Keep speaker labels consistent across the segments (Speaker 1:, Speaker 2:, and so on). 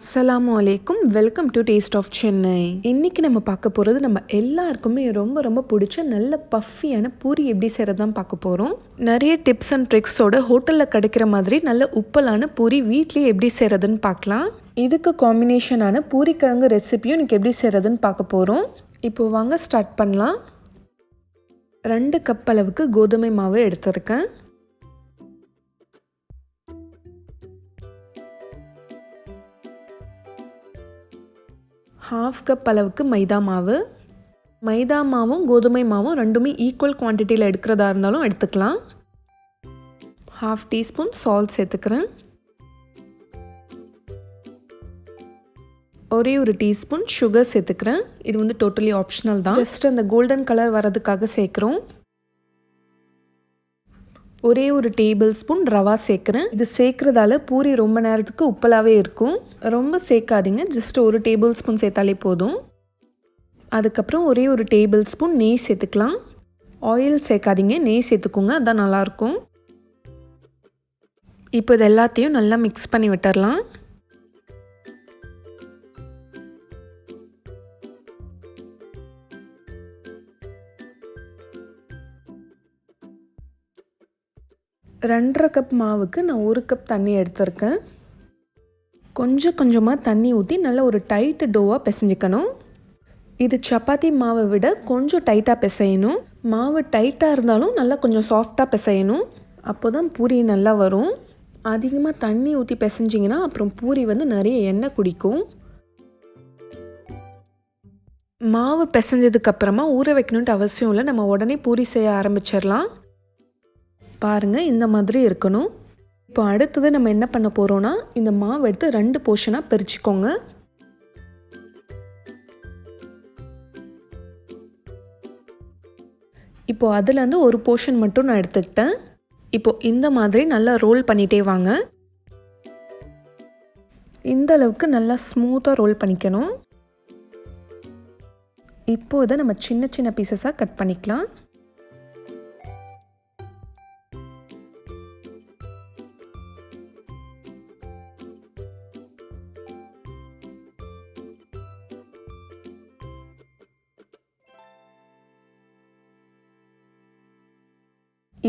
Speaker 1: அஸ்ஸலாமு அலைக்கும். Welcome to taste of Chennai. இன்றைக்கி நம்ம பார்க்க போகிறது நம்ம எல்லாருக்குமே ரொம்ப ரொம்ப பிடிச்ச நல்ல பஃபியான பூரி எப்படி செய்கிறது தான் பார்க்க போகிறோம். நிறைய டிப்ஸ் அண்ட் ட்ரிக்ஸோட ஹோட்டலில் கிடைக்கிற மாதிரி நல்ல உப்பலான பூரி வீட்லேயே எப்படி செய்கிறதுன்னு பார்க்கலாம். இதுக்கு காம்பினேஷனான பூரிக்கிழங்கு ரெசிபியும் இன்றைக்கி எப்படி செய்கிறதுன்னு பார்க்க போகிறோம். இப்போது வாங்க ஸ்டார்ட் பண்ணலாம். 2 கப் அளவுக்கு கோதுமை மாவு எடுத்திருக்கேன். 1/2 கப் அளவுக்கு மைதா மாவு. மைதா மாவும் கோதுமை மாவும் ரெண்டுமே ஈக்குவல் குவான்டிட்டியில் எடுக்கிறதா இருந்தாலும் எடுத்துக்கலாம். 1/2 டீஸ்பூன் சால்ட் சேர்த்துக்கிறேன். ஒரே ஒரு டீஸ்பூன் சுகர் சேர்த்துக்கிறேன். இது வந்து டோட்டலி ஆப்ஷனல் தான், ஜஸ்ட் அந்த கோல்டன் கலர் வரதுக்காக சேர்க்குறோம். ஒரே ஒரு டேபிள் ஸ்பூன் ரவா சேர்க்குறேன். இது சேர்க்குறதால பூரி ரொம்ப நேரத்துக்கு உப்பலாகவே இருக்கும். ரொம்ப சேர்க்காதீங்க, ஜஸ்ட் ஒரு டேபிள் ஸ்பூன் சேர்த்தாலே போதும். அதுக்கப்புறம் ஒரே ஒரு டேபிள் ஸ்பூன் நெய் சேர்த்துக்கலாம். ஆயில் சேர்க்காதீங்க, நெய் சேர்த்துக்கோங்க, அதான் நல்லாயிருக்கும். இப்போ இது எல்லாத்தையும் நல்லா மிக்ஸ் பண்ணி விட்டுறலாம். ரெண்டரை கப் மாவுக்கு நான் 1 கப் தண்ணி எடுத்திருக்கேன். கொஞ்சம் கொஞ்சமாக தண்ணி ஊற்றி நல்லா ஒரு டைட்டு டோவாக பிசைஞ்சிக்கணும். இது சப்பாத்தி மாவை விட கொஞ்சம் டைட்டாக பிசையணும். மாவு டைட்டாக இருந்தாலும் நல்லா கொஞ்சம் சாஃப்டாக பிசையணும், அப்போ தான் பூரி நல்லா வரும். அதிகமாக தண்ணி ஊற்றி பிசைஞ்சிங்கன்னா அப்புறம் பூரி வந்து நிறைய எண்ணெய் குடிக்கும். மாவு பிசைஞ்சதுக்கப்புறமா ஊற வைக்கணுன்ட்டு அவசியம் இல்லை, நம்ம உடனே பூரி செய்ய ஆரம்பிச்சிடலாம். பாருங்கள், இந்த மாதிரி இருக்கணும். இப்போ அடுத்தது நம்ம என்ன பண்ண போகிறோன்னா, இந்த மாவு எடுத்து 2 போர்ஷனாக பிரிச்சுக்கோங்க. இப்போது அதுலேருந்து ஒரு போர்ஷன் மட்டும் நான் எடுத்துக்கிட்டேன். இப்போது இந்த மாதிரி நல்லா ரோல் பண்ணிகிட்டே வாங்க. இந்த அளவுக்கு நல்லா ஸ்மூத்தாக ரோல் பண்ணிக்கணும். இப்போது இதை நம்ம சின்ன சின்ன பீசஸாக கட் பண்ணிக்கலாம்.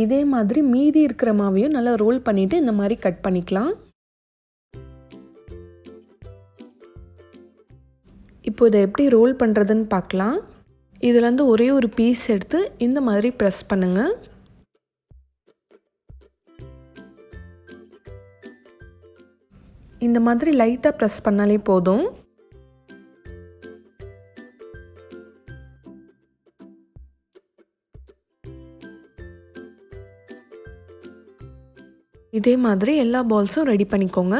Speaker 1: இதே மாதிரி மீதி இருக்கிற மாவையும் நல்லா ரோல் பண்ணிவிட்டு இந்த மாதிரி கட் பண்ணிக்கலாம். இப்போ இதை எப்படி ரோல் பண்ணுறதுன்னு பார்க்கலாம். இதுலேருந்து ஒரே ஒரு பீஸ் எடுத்து இந்த மாதிரி ப்ரெஸ் பண்ணுங்கள். இந்த மாதிரி லைட்டாக ப்ரெஸ் பண்ணாலே போதும். இதே மாதிரி எல்லா பால்ஸும் ரெடி பண்ணிக்கோங்க.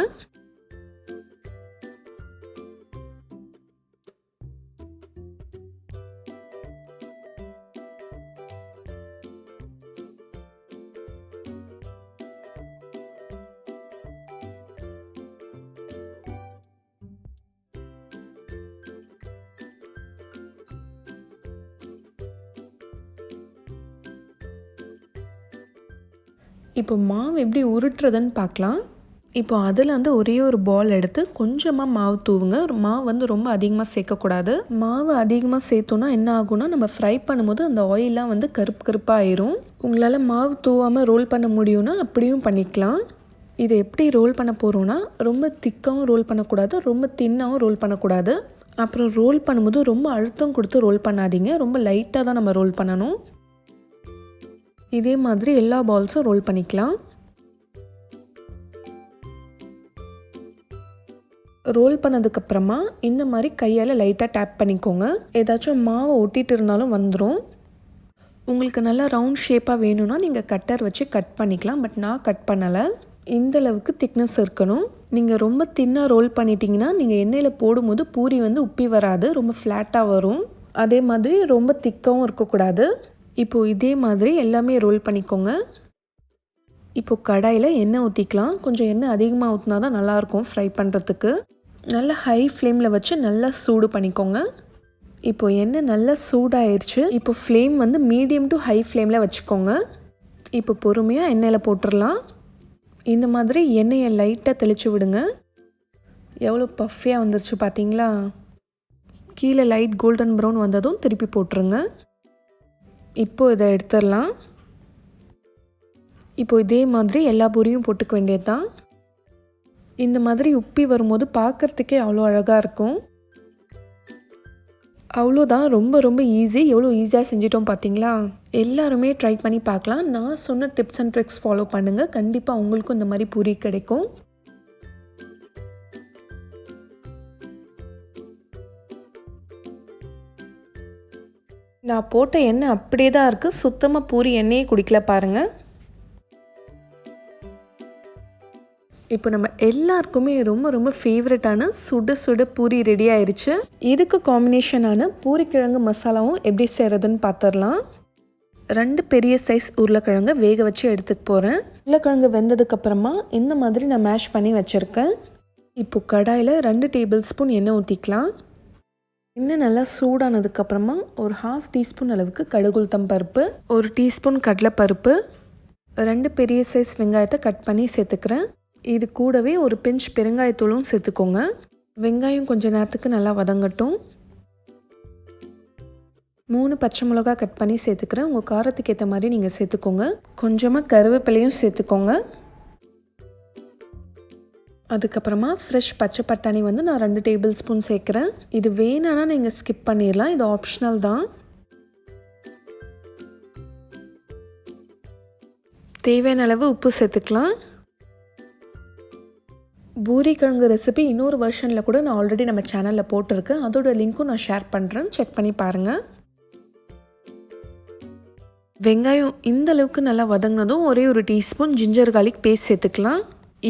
Speaker 1: இப்போ மாவு எப்படி உருட்டுறதுன்னு பார்க்கலாம். இப்போ அதில் வந்து ஒரே ஒரு பால் எடுத்து கொஞ்சமாக மாவு தூவுங்க. மாவு வந்து ரொம்ப அதிகமாக சேர்க்கக்கூடாது. மாவு அதிகமாக சேர்த்தோன்னா என்ன ஆகும்னா, நம்ம ஃப்ரை பண்ணும்போது அந்த ஆயிலெலாம் வந்து கருப்பு கருப்பாக ஆயிரும். உங்களால் மாவு தூவாமல் ரோல் பண்ண முடியும்னா அப்படியும் பண்ணிக்கலாம். இதை எப்படி ரோல் பண்ண போகிறோன்னா, ரொம்ப திக்காகவும் ரோல் பண்ணக்கூடாது, ரொம்ப தின்னாகவும் ரோல் பண்ணக்கூடாது. அப்புறம் ரோல் பண்ணும்போது ரொம்ப அழுத்தம் கொடுத்து ரோல் பண்ணாதீங்க, ரொம்ப லைட்டாக தான் நம்ம ரோல் பண்ணணும். இதே மாதிரி எல்லா பால்ஸும் ரோல் பண்ணிக்கலாம். ரோல் பண்ணதுக்கப்புறமா இந்த மாதிரி கையால் லைட்டாக டேப் பண்ணிக்கோங்க. ஏதாச்சும் மாவை ஒட்டிகிட்டு இருந்தாலும் வந்துடும். உங்களுக்கு நல்லா ரவுண்ட் ஷேப்பாக வேணும்னா நீங்கள் கட்டர் வச்சு கட் பண்ணிக்கலாம். பட் நான் கட் பண்ணலை. இந்தளவுக்கு திக்னஸ் இருக்கணும். நீங்கள் ரொம்ப தின்னாக ரோல் பண்ணிட்டீங்கன்னா நீங்கள் எண்ணெயில் போடும்போது பூரி வந்து உப்பி வராது, ரொம்ப ஃப்ளாட்டாக வரும். அதே மாதிரி ரொம்ப திக்காகவும் இருக்கக்கூடாது. இப்போது இதே மாதிரி எல்லாமே ரோல் பண்ணிக்கோங்க. இப்போது கடாயில் எண்ணெய் ஊற்றிக்கலாம். கொஞ்சம் எண்ணெய் அதிகமாக ஊற்றினா தான் நல்லாயிருக்கும் ஃப்ரை பண்ணுறதுக்கு. நல்லா ஹை ஃப்ளேமில் வச்சு நல்லா சூடு பண்ணிக்கோங்க. இப்போது எண்ணெய் நல்லா சூடாயிருச்சு. இப்போ ஃப்ளேம் வந்து மீடியம் டு ஹை ஃப்ளேமில் வச்சுக்கோங்க. இப்போ பொறுமையாக எண்ணெயில் போட்டுடலாம். இந்த மாதிரி எண்ணெயை லைட்டாக தெளித்து விடுங்க. எவ்வளோ பஃபியாக வந்துருச்சு பார்த்தீங்களா? கீழே லைட் கோல்டன் ப்ரௌன் வந்ததும் திருப்பி போட்டுருங்க. இப்போது இதை எடுத்துடலாம். இப்போது இதே மாதிரி எல்லா பூரியும் போட்டுக்க வேண்டியது தான். இந்த மாதிரி உப்பி வரும்போது பார்க்குறதுக்கே அவ்வளோ அழகாக இருக்கும். அவ்வளோதான், ரொம்ப ரொம்ப ஈஸி. எவ்வளோ ஈஸியாக செஞ்சிட்டோம் பார்த்தீங்களா? எல்லாருமே ட்ரை பண்ணி பார்க்கலாம். நான் சொன்ன டிப்ஸ் அண்ட் ட்ரிக்ஸ் ஃபாலோ பண்ணுங்கள். கண்டிப்பாக உங்களுக்கும் இந்த மாதிரி பூரி கிடைக்கும். நான் போட்ட எண்ணெய் அப்படியே தான் இருக்குது. சுத்தமாக பூரி எண்ணெயே குடிக்கல பாருங்கள். இப்போ நம்ம எல்லாருக்குமே ரொம்ப ரொம்ப ஃபேவரட்டான சுட சுட பூரி ரெடி ஆயிடுச்சு. இதுக்கு காம்பினேஷனான பூரிக்கிழங்கு மசாலாவும் எப்படி செய்கிறதுன்னு பார்த்துடலாம். 2 பெரிய சைஸ் உருளைக்கிழங்கு வேக வச்சு எடுத்துக்க போகிறேன். உருளைக்கிழங்கு வெந்ததுக்கப்புறமா இந்த மாதிரி நான் மேஷ் பண்ணி வச்சுருக்கேன். இப்போ கடாயில் 2 டேபிள் ஸ்பூன் எண்ணெய் ஊற்றிக்கலாம். எண்ணெய் நல்லா சூடானதுக்கப்புறமா ஒரு 1/2 டீஸ்பூன் அளவுக்கு கடுகுளுத்தம் பருப்பு, 1 டீஸ்பூன் கடலைப்பருப்பு, 2 பெரிய சைஸ் வெங்காயத்தை கட் பண்ணி சேர்த்துக்கிறேன். இது கூடவே ஒரு பிஞ்ச் பெருங்காயத்தூளும் சேர்த்துக்கோங்க. வெங்காயம் கொஞ்சம் நேரத்துக்கு நல்லா வதங்கட்டும். 3 பச்சை மிளகா கட் பண்ணி சேர்த்துக்கிறேன். உங்கள் காரத்துக்கு ஏற்ற மாதிரி நீங்கள் சேர்த்துக்கோங்க. கொஞ்சமாக கருவேப்பிலையும் சேர்த்துக்கோங்க. அதுக்கப்புறமா ஃப்ரெஷ் பச்சை பட்டாணி வந்து நான் 2 டேபிள் ஸ்பூன் சேர்க்குறேன். இது வேணான்னா நீங்கள் ஸ்கிப் பண்ணிடலாம், இது ஆப்ஷனல் தான். தேவையான அளவு உப்பு சேர்த்துக்கலாம். பூரிக்கிழங்கு ரெசிபி இன்னொரு வெர்ஷனில் கூட நான் ஆல்ரெடி நம்ம சேனலில் போட்டிருக்கேன். அதோட லிங்க்கும் நான் ஷேர் பண்ணுறேன், செக் பண்ணி பாருங்கள். வெங்காயம் இந்த அளவுக்கு நல்லா வதங்கினதும் ஒரே ஒரு டீஸ்பூன் ஜிஞ்சர் கார்லிக் பேஸ்ட் சேர்த்துக்கலாம்.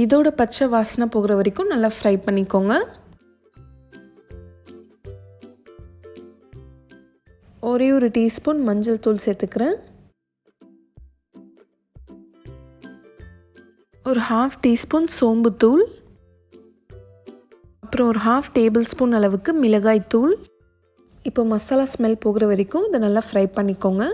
Speaker 1: இதோட பச்சை வாசனை போகிற வரைக்கும் நல்லா ஃப்ரை பண்ணிக்கோங்க. ஒரே ஒரு டீஸ்பூன் மஞ்சள் தூள் சேர்த்துக்கிறேன். ஒரு 1/2 டீஸ்பூன் சோம்புத்தூள், அப்புறம் ஒரு 1/2 டேபிள் ஸ்பூன் அளவுக்கு மிளகாய் தூள். இப்போ மசாலா ஸ்மெல் போகிற வரைக்கும் இதை நல்லா ஃப்ரை பண்ணிக்கோங்க.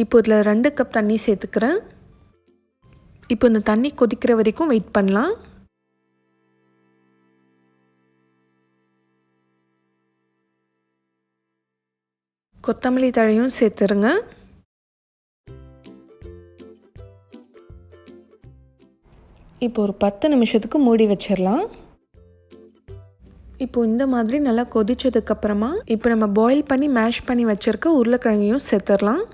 Speaker 1: இப்போ இதில் 2 கப் தண்ணி சேர்த்துக்கிறேன். இப்போ இந்த தண்ணி கொதிக்கிற வரைக்கும் வெயிட் பண்ணலாம். கொத்தமல்லி தழையும் சேர்த்துருங்க. இப்போ ஒரு 10 நிமிஷத்துக்கு மூடி வச்சிடலாம். இப்போ இந்த மாதிரி நல்லா கொதிச்சதுக்கப்புறமா இப்போ நம்ம பாயில் பண்ணி மேஷ் பண்ணி வச்சுருக்க உருளைக்கிழங்கையும் சேர்த்துடலாம்.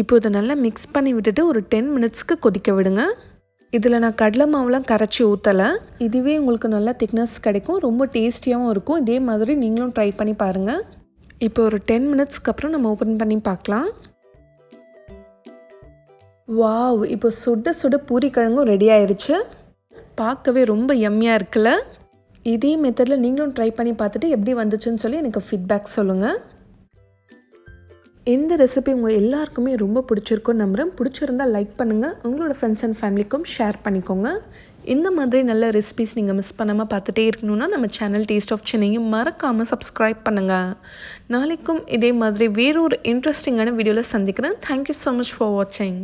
Speaker 1: இப்போ இதை நல்லா மிக்ஸ் பண்ணி விட்டுட்டு ஒரு 10 மினிட்ஸ்க்கு கொதிக்க விடுங்க. இதில் நான் கடலை மாவுலாம் கரைச்சி ஊற்றலை. இதுவே உங்களுக்கு நல்லா திக்னஸ் கிடைக்கும், ரொம்ப டேஸ்டியாகவும் இருக்கும். இதே மாதிரி நீங்களும் ட்ரை பண்ணி பாருங்கள். இப்போ ஒரு 10 மினிட்ஸ்க்கு அப்புறம் நம்ம ஓப்பன் பண்ணி பார்க்கலாம். வாவ், இப்போ சுட சுட பூரிக்கிழங்கும் ரெடி ஆயிடுச்சு. பார்க்கவே ரொம்ப யம்மியாக இருக்குல்ல. இதே மெத்தடில் நீங்களும் ட்ரை பண்ணி பார்த்துட்டு எப்படி வந்துச்சுன்னு சொல்லி எனக்கு ஃபீட்பேக் சொல்லுங்கள். இந்த ரெசிபி உங்கள் எல்லாருக்குமே ரொம்ப பிடிச்சிருக்குன்னு நம்புகிறேன். பிடிச்சிருந்தால் லைக் பண்ணுங்கள், உங்களோட ஃப்ரெண்ட்ஸ் அண்ட் ஃபேமிலிக்கும் ஷேர் பண்ணிக்கோங்க. இந்த மாதிரி நல்ல ரெசிபிஸ் நீங்கள் மிஸ் பண்ணாமல் பார்த்துட்டே இருக்கணும்னா நம்ம சேனல் டேஸ்ட் ஆஃப் சென்னையும் மறக்காமல் சப்ஸ்கிரைப் பண்ணுங்கள். நாளைக்கும் இதே மாதிரி வேறொரு இன்ட்ரெஸ்டிங்கான வீடியோவில் சந்திக்கிறேன். தேங்க்யூ ஸோ மச் ஃபார் வாட்சிங்.